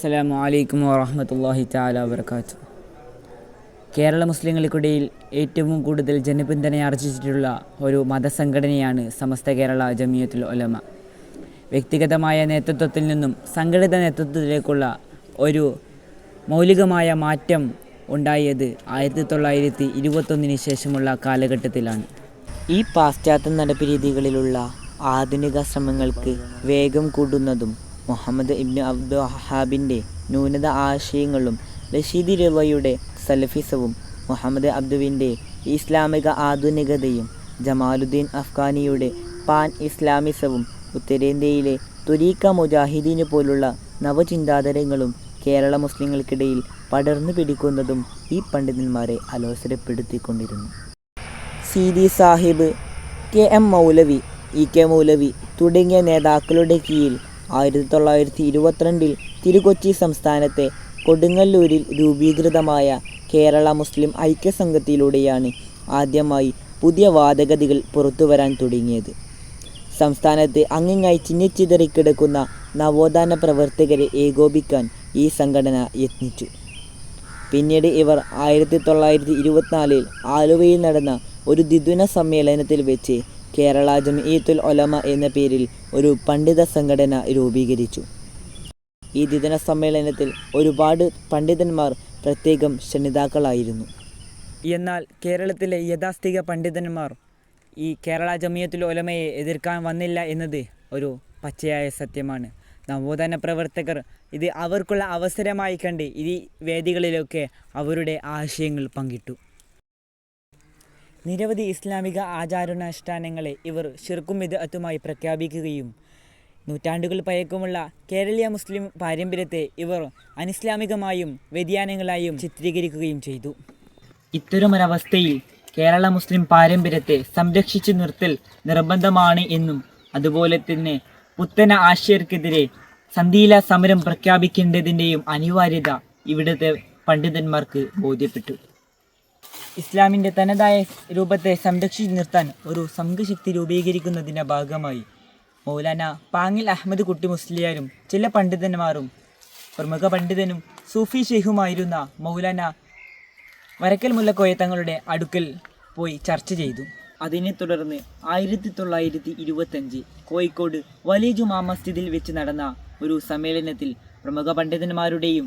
അസ്സലാമു അലൈക്കും വറഹ്മത്തുള്ളാഹി തആല വബറകാതുഹു. കേരള മുസ്ലിങ്ങൾക്കിടയിൽ ഏറ്റവും കൂടുതൽ ജനപിന്തുണ ആർജിച്ചിട്ടുള്ള ഒരു മതസംഘടനയാണ് സമസ്ത കേരള ജമിയത്തുൽ ഉലമ. വ്യക്തിഗതമായ നേതൃത്വത്തിൽ നിന്നും സംഘടിത നേതൃത്വത്തിലേക്കുള്ള ഒരു മൗലികമായ മാറ്റം ഉണ്ടായത് 1921 ശേഷമുള്ള കാലഘട്ടത്തിലാണ്. ഈ പാശ്ചാത്യ നടപുരീതികളിലുള്ള ആധുനിക ശ്രമങ്ങൾക്ക് വേഗം കൂട്ടുന്നതും മുഹമ്മദ് ഇബ്നു അബ്ദുൽ വഹാബിൻ്റെ ന്യൂനത ആശയങ്ങളും റഷീദി റിളയുടെ സലഫിസവും മുഹമ്മദ് അബ്ദുവിൻ്റെ ഇസ്ലാമിക ആധുനികതയും ജമാലുദ്ദീൻ അഫ്ഗാനിയുടെ പാൻ ഇസ്ലാമിസവും ഉത്തരേന്ത്യയിലെ ത്വരീഖ മുജാഹിദീന് പോലുള്ള നവചിന്താധാരകളും കേരള മുസ്ലിങ്ങൾക്കിടയിൽ പടർന്നു പിടിക്കുന്നതും ഈ പണ്ഡിതന്മാരെ അലോസരപ്പെടുത്തിക്കൊണ്ടിരുന്നു. സീതി സാഹിബ്, കെ.എം. മൗലവി, ഇ.കെ. മൗലവി തുടങ്ങിയ നേതാക്കളുടെ കീഴിൽ 1922 തിരുക്കൊച്ചി സംസ്ഥാനത്തെ കൊടുങ്ങല്ലൂരിൽ രൂപീകൃതമായ കേരള മുസ്ലിം ഐക്യസംഘത്തിലൂടെയാണ് ആദ്യമായി പുതിയ വാദഗതികൾ പുറത്തുവരാൻ തുടങ്ങിയത്. സംസ്ഥാനത്ത് അങ്ങിങ്ങായി ചിന്നിച്ചിതറിക്കിടക്കുന്ന നവോത്ഥാന പ്രവർത്തകരെ ഏകോപിക്കാൻ ഈ സംഘടന യത്നിച്ചു. പിന്നീട് ഇവർ 1924 ആലുവയിൽ നടന്ന ഒരു ദ്വിദിന സമ്മേളനത്തിൽ വെച്ച് കേരള ജമിയത്തുൽ ഉലമ എന്ന പേരിൽ ഒരു പണ്ഡിത സംഘടന രൂപീകരിച്ചു. ഈ ദ്വിദിന സമ്മേളനത്തിൽ ഒരുപാട് പണ്ഡിതന്മാർ പ്രത്യേകം ക്ഷണിതാക്കളായിരുന്നു. എന്നാൽ കേരളത്തിലെ യാഥാസ്ഥിക പണ്ഡിതന്മാർ ഈ കേരള ജമിയത്തുൽ ഉലമയെ എതിർക്കാൻ വന്നില്ല എന്നത് ഒരു പച്ചയായ സത്യമാണ്. നവോത്ഥാന പ്രവർത്തകർ ഇത് അവർക്കുള്ള അവസരമായി കണ്ട് ഈ വേദികളിലൊക്കെ അവരുടെ ആശയങ്ങൾ പങ്കിട്ടു. നിരവധി ഇസ്ലാമിക ആചാരാനുഷ്ഠാനങ്ങളെ ഇവർ ശിർക്കും ബിദ്അത്തുമായി പ്രഖ്യാപിക്കുകയും നൂറ്റാണ്ടുകൾ പഴക്കമുള്ള കേരളീയ മുസ്ലിം പാരമ്പര്യത്തെ ഇവർ അനിസ്ലാമികമായും വ്യതിയാനങ്ങളായും ചിത്രീകരിക്കുകയും ചെയ്തു. ഇത്തരമൊരവസ്ഥയിൽ കേരള മുസ്ലിം പാരമ്പര്യത്തെ സംരക്ഷിച്ചു നിർത്തൽ നിർബന്ധമാണ് എന്നും അതുപോലെ തന്നെ പുത്തന ആശയർക്കെതിരെ സന്ധിയില്ല സമരം പ്രഖ്യാപിക്കേണ്ടതിൻ്റെയും അനിവാര്യത ഇവിടുത്തെ പണ്ഡിതന്മാർക്ക് ബോധ്യപ്പെട്ടു. ഇസ്ലാമിൻ്റെ തനതായ രൂപത്തെ സംരക്ഷിച്ചു നിർത്താൻ ഒരു സംഘശക്തി രൂപീകരിക്കുന്നതിൻ്റെ ഭാഗമായി മൗലാന പാങ്ങിൽ അഹമ്മദ് കുട്ടി മുസ്ലിയാരും ചില പണ്ഡിതന്മാരും പ്രമുഖ പണ്ഡിതനും സൂഫി ഷെയ്ഖുമായിരുന്ന മൗലാന വരക്കൽ മുല്ലക്കോയ തങ്ങളുടെ അടുക്കൽ പോയി ചർച്ച ചെയ്തു. അതിനെ തുടർന്ന് 1925 കോഴിക്കോട് വലിയ ജുമാ മസ്ജിദിൽ വെച്ച് നടന്ന ഒരു സമ്മേളനത്തിൽ പ്രമുഖ പണ്ഡിതന്മാരുടെയും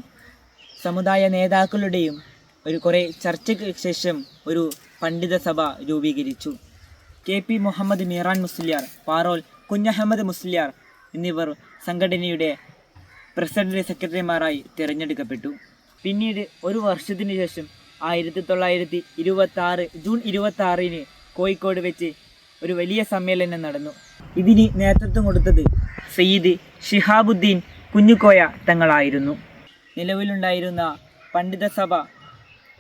സമുദായ നേതാക്കളുടെയും കുറേ ചർച്ചയ്ക്ക് ശേഷം ഒരു പണ്ഡിത സഭ രൂപീകരിച്ചു. കെ.പി. മുഹമ്മദ് മീറാൻ മുസ്ലിയാർ, പാറോൽ കുഞ്ഞഹമ്മദ് മുസ്ലിയാർ എന്നിവർ സംഘടനയുടെ പ്രസിഡന്റ് സെക്രട്ടറിമാരായി തിരഞ്ഞെടുക്കപ്പെട്ടു. പിന്നീട് ഒരു വർഷത്തിനു ശേഷം 1926 ജൂൺ 26 കോഴിക്കോട് വെച്ച് ഒരു വലിയ സമ്മേളനം നടന്നു. ഇതിന് നേതൃത്വം കൊടുത്തത് സയ്യിദ് ഷിഹാബുദ്ദീൻ കുഞ്ഞുകോയ തങ്ങളായിരുന്നു. നിലവിലുണ്ടായിരുന്ന പണ്ഡിത സഭ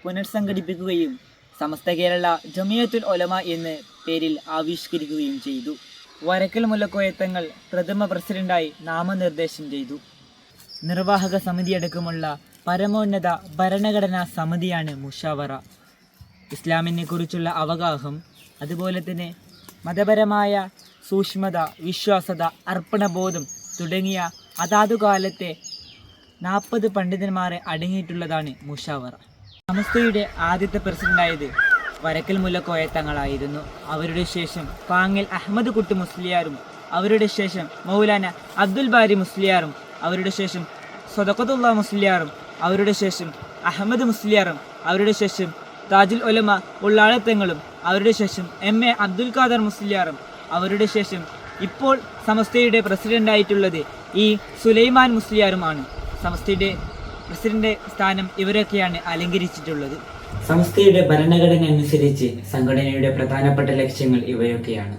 പുനർസംഘടിപ്പിക്കുകയും സമസ്ത കേരള ജമിയത്തുൽ ഉലമ എന്ന പേരിൽ ആവിഷ്കരിക്കുകയും ചെയ്തു. വരക്കൽ മുല്ലക്കോയ തങ്ങൾ പ്രഥമ പ്രസിഡന്റായി നാമനിർദ്ദേശം ചെയ്തു. നിർവാഹക സമിതിയടക്കമുള്ള പരമോന്നത ഭരണഘടനാ സമിതിയാണ് മുഷാവറ. ഇസ്ലാമിനെ കുറിച്ചുള്ള അവഗാഹം, അതുപോലെ തന്നെ മതപരമായ സൂക്ഷ്മത, വിശ്വാസത, അർപ്പണബോധം തുടങ്ങിയ അതാതുകാലത്തെ 40 പണ്ഡിതന്മാരെ അടങ്ങിയിട്ടുള്ളതാണ് മുഷാവറ. സമസ്തയുടെ ആദ്യത്തെ പ്രസിഡന്റായത് വരക്കൽ മുല്ലക്കോയ തങ്ങളായിരുന്നു. അവരുടെ ശേഷം പാങ്ങിൽ അഹമ്മദ് കുട്ടി മുസ്ലിയാരും, അവരുടെ ശേഷം മൗലാന അബ്ദുൽ ബാരി മുസ്ലിയാറും, അവരുടെ ശേഷം സദഖത്തുള്ള മുസ്ലിയാറും, അവരുടെ ശേഷം അഹമ്മദ് മുസ്ലിയാറും, അവരുടെ ശേഷം താജുൽ ഉലമ ഉള്ളാളത്തങ്ങളും, അവരുടെ ശേഷം എം.എ. അബ്ദുൽ ഖാദർ മുസ്ലിയാറും, അവരുടെ ശേഷം ഇപ്പോൾ സമസ്തയുടെ പ്രസിഡന്റായിട്ടുള്ളത് ഈ സുലൈമാൻ മുസ്ലിയാറുമാണ്. സമസ്തയുടെ പ്രസിഡന്റ് സ്ഥാനം ഇവരൊക്കെയാണ് അലങ്കരിച്ചിട്ടുള്ളത്. സമസ്തയുടെ ഭരണഘടന അനുസരിച്ച് സംഘടനയുടെ പ്രധാനപ്പെട്ട ലക്ഷ്യങ്ങൾ ഇവയൊക്കെയാണ്.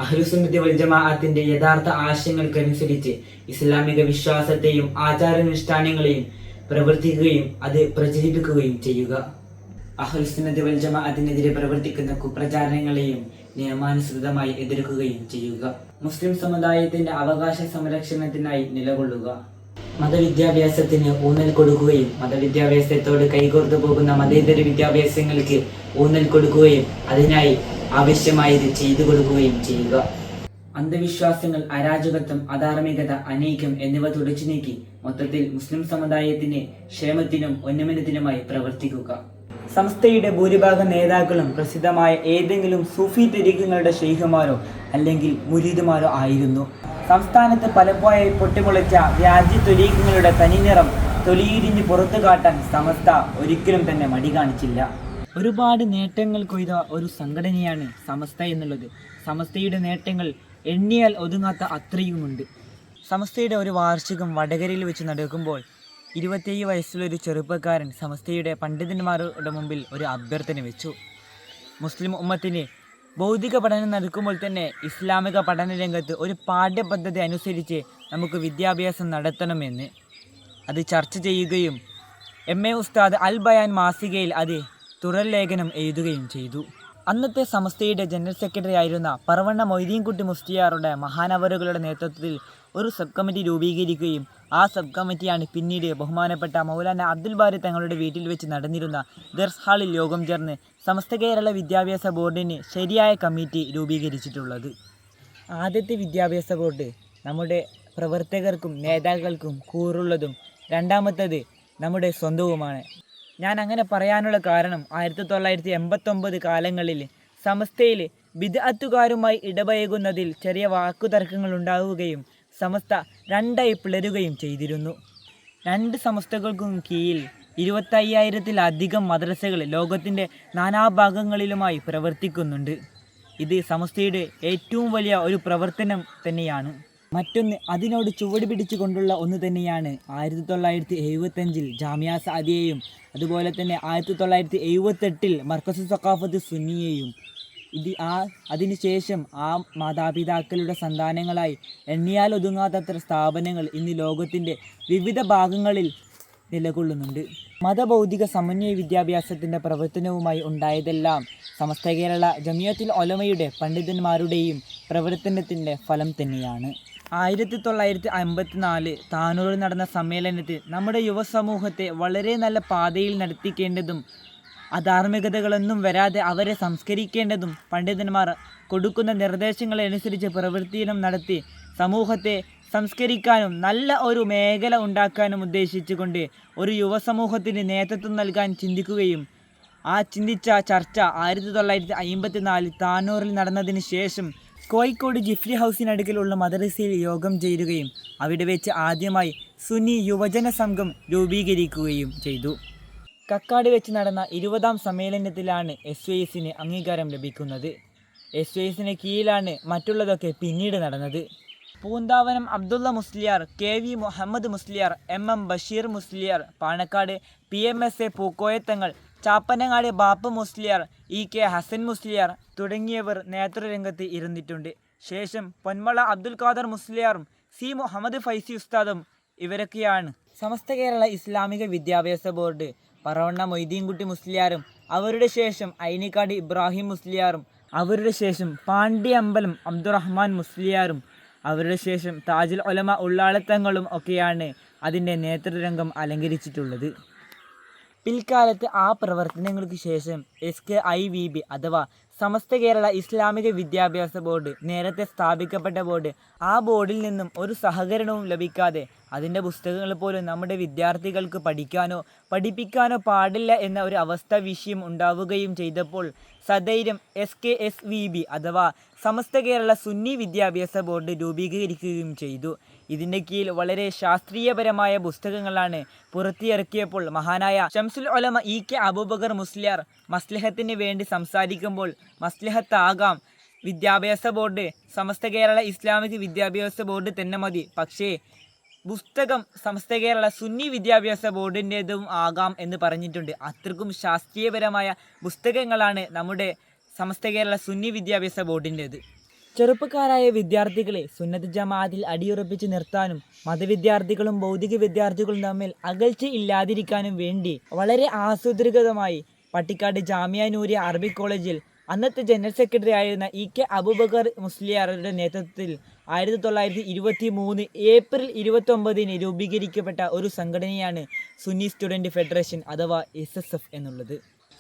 അഹ്ലുസുന്നത്തി വൽ ജമാഅത്തിന്റെ യഥാർത്ഥ ആശയങ്ങൾക്കനുസരിച്ച് ഇസ്ലാമിക വിശ്വാസത്തെയും ആചാരാനുഷ്ഠാനങ്ങളെയും പ്രവർത്തിക്കുകയും അത് പ്രചരിപ്പിക്കുകയും ചെയ്യുക. അഹ്ലുസുന്നത്തി വൽ ജമാഅത്തിനെതിരെ പ്രവർത്തിക്കുന്ന കുപ്രചാരണങ്ങളെയും നിയമാനുസൃതമായി എതിർക്കുകയും ചെയ്യുക. മുസ്ലിം സമുദായത്തിന്റെ അവകാശ സംരക്ഷണത്തിനായി നിലകൊള്ളുക. മതവിദ്യാഭ്യാസത്തിന് ഊന്നൽ കൊടുക്കുകയും മതവിദ്യാഭ്യാസത്തോട് കൈകോർത്തു പോകുന്ന മതേതര വിദ്യാഭ്യാസങ്ങൾക്ക് ഊന്നൽ കൊടുക്കുകയും അതിനായി ആവശ്യമായത് ചെയ്തു കൊടുക്കുകയും ചെയ്യുക. അന്ധവിശ്വാസങ്ങൾ, അരാജകത്വം, അധാർമികത, അനീക്കം എന്നിവ തുടച്ചു നീക്കി മൊത്തത്തിൽ മുസ്ലിം സമുദായത്തിന്റെ ക്ഷേമത്തിനും ഉന്നമനത്തിനുമായി പ്രവർത്തിക്കുക. സംസ്ഥയുടെ ഭൂരിഭാഗം നേതാക്കളും പ്രസിദ്ധമായ ഏതെങ്കിലും സൂഫി തരീഖുകളുടെ ശൈഖുമാരോ അല്ലെങ്കിൽ മുരീദുമാരോ ആയിരുന്നു. സംസ്ഥാനത്ത് പലപ്പോഴായി പൊട്ടിമുളച്ച വ്യാജ ത്വരീഖുകളുടെ തനിനിറം തൊലിയിരിഞ്ഞ് പുറത്തു കാട്ടാൻ സമസ്ത ഒരിക്കലും തന്നെ മടി കാണിച്ചില്ല. ഒരുപാട് നേട്ടങ്ങൾ കൊയ്ത ഒരു സംഘടനയാണ് സമസ്ത എന്നുള്ളത്. സമസ്തയുടെ നേട്ടങ്ങൾ എണ്ണിയാൽ ഒതുങ്ങാത്ത അത്രയുമുണ്ട്. സമസ്തയുടെ ഒരു വാർഷികം വടകരയിൽ വെച്ച് നടക്കുമ്പോൾ 27 വയസ്സുള്ള ഒരു ചെറുപ്പക്കാരൻ സമസ്തയുടെ പണ്ഡിതന്മാരുടെ മുമ്പിൽ ഒരു അഭ്യർത്ഥന വെച്ചു. മുസ്ലിം ഉമ്മത്തിന് ഭൗതിക പഠനം നടക്കുമ്പോൾ തന്നെ ഇസ്ലാമിക പഠന രംഗത്ത് ഒരു പാഠ്യപദ്ധതി അനുസരിച്ച് നമുക്ക് വിദ്യാഭ്യാസം നടത്തണമെന്ന്. അത് ചർച്ച ചെയ്യുകയും MA ഉസ്താദ് അൽ ബയാൻ മാസികയിൽ അത് തുറൽ ലേഖനം എഴുതുകയും ചെയ്തു. അന്നത്തെ സമസ്തയുടെ ജനറൽ സെക്രട്ടറി ആയിരുന്ന പറവണ്ണ മൊയ്തീൻകുട്ടി മുസ്ലിയാറുടെ മഹാനവറുകളുടെ നേതൃത്വത്തിൽ ഒരു സബ് കമ്മിറ്റി രൂപീകരിക്കുകയും ആ സബ് കമ്മിറ്റിയാണ് പിന്നീട് ബഹുമാനപ്പെട്ട മൗലാന അബ്ദുൽ ബാരി തങ്ങളുടെ വീട്ടിൽ വെച്ച് നടന്നിരുന്ന ദർസ് ഹാളിൽ യോഗം ചേർന്ന് സമസ്ത കേരള വിദ്യാഭ്യാസ ബോർഡിന് ശരിയായ കമ്മിറ്റി രൂപീകരിച്ചിട്ടുള്ളത്. ആദ്യത്തെ വിദ്യാഭ്യാസ ബോർഡ് നമ്മുടെ പ്രവർത്തകർക്കും നേതാക്കൾക്കും കൂറുള്ളതും രണ്ടാമത്തേത് നമ്മുടെ സ്വന്തവുമാണ്. ഞാൻ അങ്ങനെ പറയാനുള്ള കാരണം 1989 കാലങ്ങളിൽ സമസ്തയിൽ ബിദ്അത്തുകാരുമായി ഇടപഴകുന്നതിൽ ചെറിയ വാക്കുതർക്കങ്ങൾ ഉണ്ടാവുകയും സമസ്ത രണ്ടായി പിളരുകയും ചെയ്തിരുന്നു. രണ്ട് സമസ്തകൾക്കും കീഴിൽ 25,000-ലധികം മദ്രസകൾ ലോകത്തിൻ്റെ നാനാഭാഗങ്ങളിലുമായി പ്രവർത്തിക്കുന്നുണ്ട്. ഇത് സമസ്തയുടെ ഏറ്റവും വലിയ ഒരു പ്രവർത്തനം തന്നെയാണ്. മറ്റൊന്ന് അതിനോട് ചുവട് പിടിച്ചുകൊണ്ടുള്ള ഒന്ന് തന്നെയാണ് 1975 ജാമിയ സാദിയയും അതുപോലെ തന്നെ 1978 മർക്കസു സഖാഫത്ത് സുന്നിയെയും. അതിനുശേഷം ആ മാതാപിതാക്കളുടെ സന്താനങ്ങളായി എണ്ണിയാൽ ഒതുങ്ങാത്തത്ര സ്ഥാപനങ്ങൾ ഇന്ന് ലോകത്തിൻ്റെ വിവിധ ഭാഗങ്ങളിൽ നിലകൊള്ളുന്നുണ്ട്. മതബൗദ്ധിക സമന്വയ വിദ്യാഭ്യാസത്തിൻ്റെ പ്രവർത്തനവുമായി ഉണ്ടായതെല്ലാം സമസ്ത കേരള ജമിയത്തുൽ ഉലമയുടെ പണ്ഡിതന്മാരുടെയും പ്രവർത്തനത്തിൻ്റെ ഫലം തന്നെയാണ്. 1954 താനൂരിൽ നടന്ന സമ്മേളനത്തിൽ നമ്മുടെ യുവസമൂഹത്തെ വളരെ നല്ല പാതയിൽ നടത്തിക്കേണ്ടതും അധാർമികതകളൊന്നും വരാതെ അവരെ സംസ്കരിക്കേണ്ടതും പണ്ഡിതന്മാർ കൊടുക്കുന്ന നിർദ്ദേശങ്ങളനുസരിച്ച് പ്രവർത്തനം നടത്തി സമൂഹത്തെ സംസ്കരിക്കാനും നല്ല ഒരു മേഖല ഉണ്ടാക്കാനും ഉദ്ദേശിച്ചുകൊണ്ട് ഒരു യുവസമൂഹത്തിന് നേതൃത്വം നൽകാൻ ചിന്തിക്കുകയും ആ ചിന്തിച്ച ചർച്ച 1954 താനൂറിൽ നടന്നതിന് ശേഷം കോഴിക്കോട് ജിഫ്രി ഹൗസിനടുക്കിലുള്ള മദ്രസയിൽ യോഗം ചേരുകയും അവിടെ വെച്ച് ആദ്യമായി സുന്നി യുവജന സംഘം രൂപീകരിക്കുകയും ചെയ്തു. കക്കാട് വെച്ച് നടന്ന 20ാം സമ്മേളനത്തിലാണ് SYSന് അംഗീകാരം ലഭിക്കുന്നത്. SYSന് കീഴിലാണ് മറ്റുള്ളതൊക്കെ പിന്നീട് നടന്നത്. Poonthavanam Abdulla Musliyar, KV Muhammad Musliyar, MM Basheer Musliyar, Panakkad PMSA പൂക്കോയത്തങ്ങൾ, Chappanangadi ബാപ്പ മുസ്ലിയാർ, EK ഹസൻ മുസ്ലിയാർ തുടങ്ങിയവർ നേതൃരംഗത്ത് ഇരുന്നിട്ടുണ്ട്. ശേഷം പൊന്മള അബ്ദുൽ ഖാദർ മുസ്ലിയാറും C മുഹമ്മദ് ഫൈസി ഉസ്താദും ഇവരൊക്കെയാണ്. സമസ്ത കേരള ഇസ്ലാമിക വിദ്യാഭ്യാസ ബോർഡ് പറവണ്ണ മൊയ്തീൻകുട്ടി മുസ്ലിയാരും അവരുടെ ശേഷം ഐനിക്കാട് ഇബ്രാഹിം മുസ്ലിയാറും അവരുടെ ശേഷം പാണ്ഡ്യമ്പലം അബ്ദുറഹ്മാൻ മുസ്ലിയാറും അവരുടെ ശേഷം താജുൽ ഉലമ ഉള്ളാളത്തങ്ങളും ഒക്കെയാണ് അതിൻ്റെ നേതൃരംഗം അലങ്കരിച്ചിട്ടുള്ളത്. പിൽക്കാലത്ത് ആ പ്രവർത്തനങ്ങൾക്ക് ശേഷം SKIVB അഥവാ സമസ്ത കേരള ഇസ്ലാമിക വിദ്യാഭ്യാസ ബോർഡ് നേരത്തെ സ്ഥാപിക്കപ്പെട്ട ബോർഡ്, ആ ബോർഡിൽ നിന്നും ഒരു സഹകരണവും ലഭിക്കാതെ അതിൻ്റെ പുസ്തകങ്ങൾ പോലും നമ്മുടെ വിദ്യാർത്ഥികൾക്ക് പഠിക്കാനോ പഠിപ്പിക്കാനോ പാടില്ല എന്ന ഒരു അവസ്ഥ വിഷയം ഉണ്ടാവുകയും ചെയ്തപ്പോൾ സധൈര്യം SKSVB അഥവാ സമസ്ത കേരള സുന്നി വിദ്യാഭ്യാസ ബോർഡ് രൂപീകരിക്കുകയും ചെയ്തു. ഇതിൻ്റെ കീഴിൽ വളരെ ശാസ്ത്രീയപരമായ പുസ്തകങ്ങളാണ് പുറത്തിറക്കിയപ്പോൾ മഹാനായ ശംസുൽ ഉലമ EK അബൂബക്കർ മുസ്ലിയാർ മസ്ലഹത്തിന് വേണ്ടി സംസാരിക്കുമ്പോൾ മസ്ലഹത്താകാം വിദ്യാഭ്യാസ ബോർഡ് സമസ്ത കേരള ഇസ്ലാമിക വിദ്യാഭ്യാസ ബോർഡ് തന്നെ മതി, പക്ഷേ പുസ്തകം സമസ്ത കേരള സുന്നി വിദ്യാഭ്യാസ ബോർഡിൻ്റേതും ആകാം എന്ന് പറഞ്ഞിട്ടുണ്ട്. അത്രക്കും ശാസ്ത്രീയപരമായ പുസ്തകങ്ങളാണ് നമ്മുടെ സമസ്ത കേരള സുന്നി വിദ്യാഭ്യാസ ബോർഡിൻ്റേത്. ചെറുപ്പക്കാരായ വിദ്യാർത്ഥികളെ സുന്നത്ത് ജമാഅത്തിൽ അടിയുറപ്പിച്ച് നിർത്താനും മതവിദ്യാർത്ഥികളും ഭൗതിക വിദ്യാർത്ഥികളും തമ്മിൽ അകൽച്ച ഇല്ലാതിരിക്കാനും വേണ്ടി വളരെ ആസൂത്രിതമായി പട്ടിക്കാട് ജാമിയ നൂരിയ അറബിക് കോളേജിൽ അന്നത്തെ ജനറൽ സെക്രട്ടറി ആയിരുന്ന EK അബൂബക്കർ മുസ്ലിയാറുടെ നേതൃത്വത്തിൽ 1923 ഏപ്രിൽ 29 രൂപീകരിക്കപ്പെട്ട ഒരു സംഘടനയാണ് സുന്നി സ്റ്റുഡൻറ് ഫെഡറേഷൻ അഥവാ SSF എന്നുള്ളത്.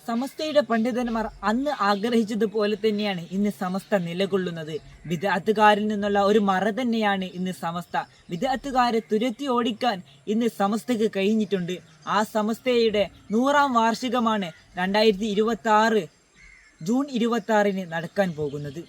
സമസ്തയുടെ പണ്ഡിതന്മാർ അന്ന് ആഗ്രഹിച്ചതുപോലെ തന്നെയാണ് ഇന്ന് സമസ്ത നിലകൊള്ളുന്നത്. വിദഅത്തുകാരിൽ നിന്നുള്ള ഒരു മറ തന്നെയാണ് ഇന്ന് സമസ്ത. വിദഅത്തുകാരെ തുരത്തി ഓടിക്കാൻ ഇന്ന് സമസ്തക്ക് കഴിഞ്ഞിട്ടുണ്ട്. ആ സമസ്തയുടെ 100ാം വാർഷികമാണ് 2026 ജൂൺ 26 നടക്കാൻ പോകുന്നത്.